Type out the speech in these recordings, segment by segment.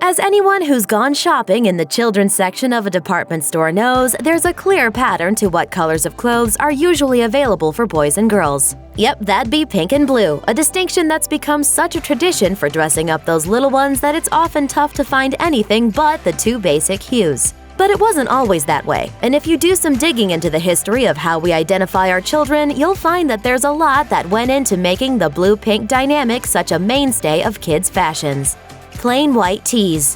As anyone who's gone shopping in the children's section of a department store knows, there's a clear pattern to what colors of clothes are usually available for boys and girls. Yep, that'd be pink and blue, a distinction that's become such a tradition for dressing up those little ones that it's often tough to find anything but the two basic hues. But it wasn't always that way, and if you do some digging into the history of how we identify our children, you'll find that there's a lot that went into making the blue-pink dynamic such a mainstay of kids' fashions. Plain white tees.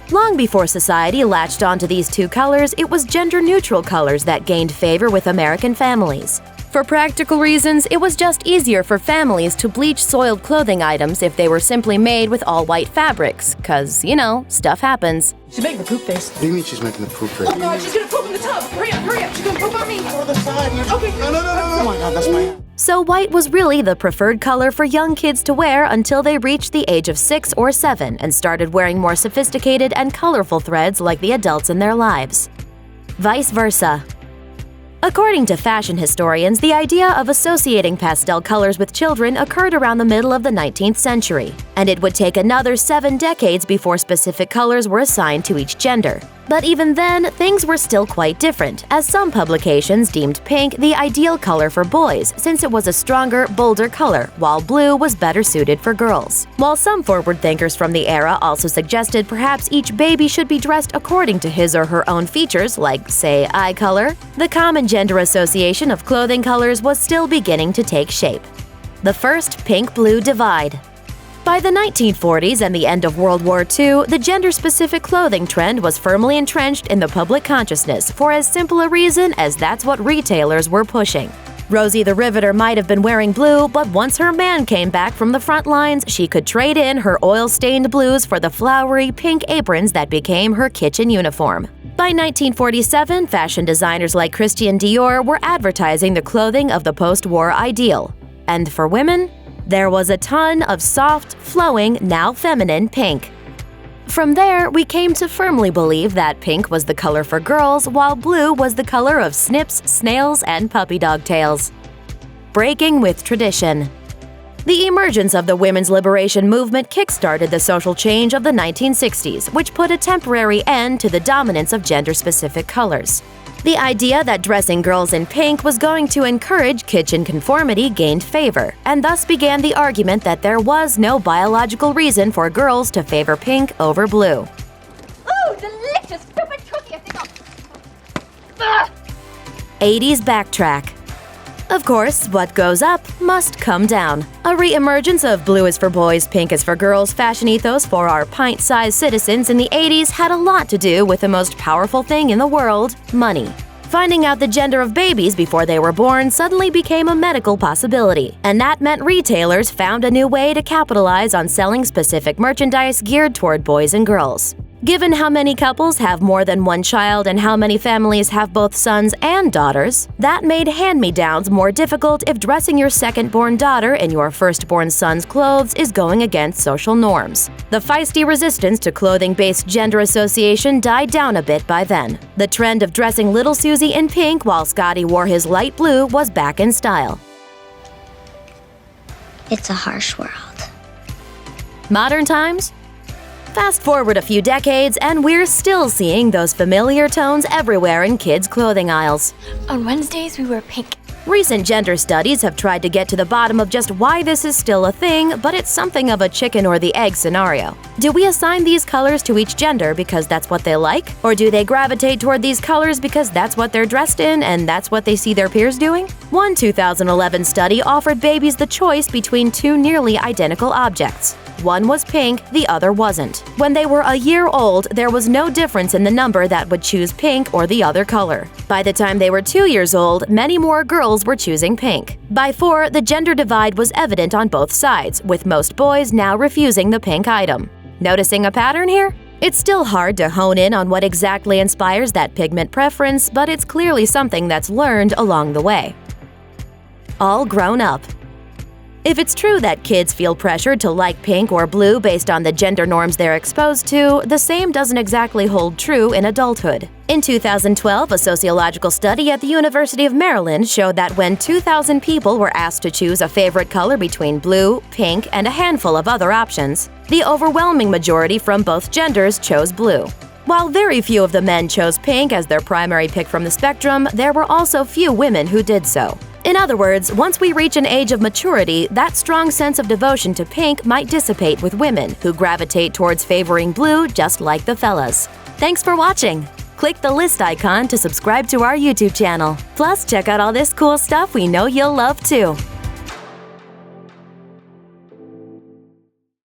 Long before society latched onto these two colors, it was gender-neutral colors that gained favor with American families. For practical reasons, it was just easier for families to bleach soiled clothing items if they were simply made with all-white fabrics, 'cause, stuff happens. She's making the poop face. What do you mean she's making the poop face? Oh God, she's gonna poop in the tub! Hurry up! She's gonna poop on me! Go to the side. Okay. No. Oh my God, that's my... So white was really the preferred color for young kids to wear until they reached the age of 6 or 7 and started wearing more sophisticated and colorful threads like the adults in their lives. Vice versa. According to fashion historians, the idea of associating pastel colors with children occurred around the middle of the 19th century, and it would take another 7 decades before specific colors were assigned to each gender. But even then, things were still quite different, as some publications deemed pink the ideal color for boys since it was a stronger, bolder color, while blue was better suited for girls. While some forward thinkers from the era also suggested perhaps each baby should be dressed according to his or her own features, like, say, eye color, the common gender association of clothing colors was still beginning to take shape. The first pink-blue divide. By the 1940s and the end of World War II, the gender-specific clothing trend was firmly entrenched in the public consciousness for as simple a reason as that's what retailers were pushing. Rosie the Riveter might have been wearing blue, but once her man came back from the front lines, she could trade in her oil-stained blues for the flowery pink aprons that became her kitchen uniform. By 1947, fashion designers like Christian Dior were advertising the clothing of the post-war ideal. And for women, there was a ton of soft, flowing, now feminine pink. From there, we came to firmly believe that pink was the color for girls, while blue was the color of snips, snails, and puppy dog tails. Breaking with tradition. The emergence of the women's liberation movement kick-started the social change of the 1960s, which put a temporary end to the dominance of gender-specific colors. The idea that dressing girls in pink was going to encourage kitchen conformity gained favor, and thus began the argument that there was no biological reason for girls to favor pink over blue. Ooh, delicious stupid cookie! I think I'll... 80s backtrack. Of course, what goes up must come down. A re-emergence of blue is for boys, pink is for girls fashion ethos for our pint-sized citizens in the 80s had a lot to do with the most powerful thing in the world, money. Finding out the gender of babies before they were born suddenly became a medical possibility, and that meant retailers found a new way to capitalize on selling specific merchandise geared toward boys and girls. Given how many couples have more than one child and how many families have both sons and daughters, that made hand-me-downs more difficult if dressing your second-born daughter in your first-born son's clothes is going against social norms. The feisty resistance to clothing-based gender association died down a bit by then. The trend of dressing little Susie in pink while Scotty wore his light blue was back in style. It's a harsh world. Modern times? Fast forward a few decades, and we're still seeing those familiar tones everywhere in kids' clothing aisles. On Wednesdays, we wear pink. Recent gender studies have tried to get to the bottom of just why this is still a thing, but it's something of a chicken or the egg scenario. Do we assign these colors to each gender because that's what they like? Or do they gravitate toward these colors because that's what they're dressed in and that's what they see their peers doing? One 2011 study offered babies the choice between two nearly identical objects. One was pink, the other wasn't. When they were a year old, there was no difference in the number that would choose pink or the other color. By the time they were 2 years old, many more girls were choosing pink. By 4, the gender divide was evident on both sides, with most boys now refusing the pink item. Noticing a pattern here? It's still hard to hone in on what exactly inspires that pigment preference, but it's clearly something that's learned along the way. All grown up. If it's true that kids feel pressured to like pink or blue based on the gender norms they're exposed to, the same doesn't exactly hold true in adulthood. In 2012, a sociological study at the University of Maryland showed that when 2,000 people were asked to choose a favorite color between blue, pink, and a handful of other options, the overwhelming majority from both genders chose blue. While very few of the men chose pink as their primary pick from the spectrum, there were also few women who did so. In other words, once we reach an age of maturity, that strong sense of devotion to pink might dissipate with women who gravitate towards favoring blue just like the fellas. Thanks for watching! Click the list icon to subscribe to our YouTube channel. Plus, check out all this cool stuff we know you'll love too.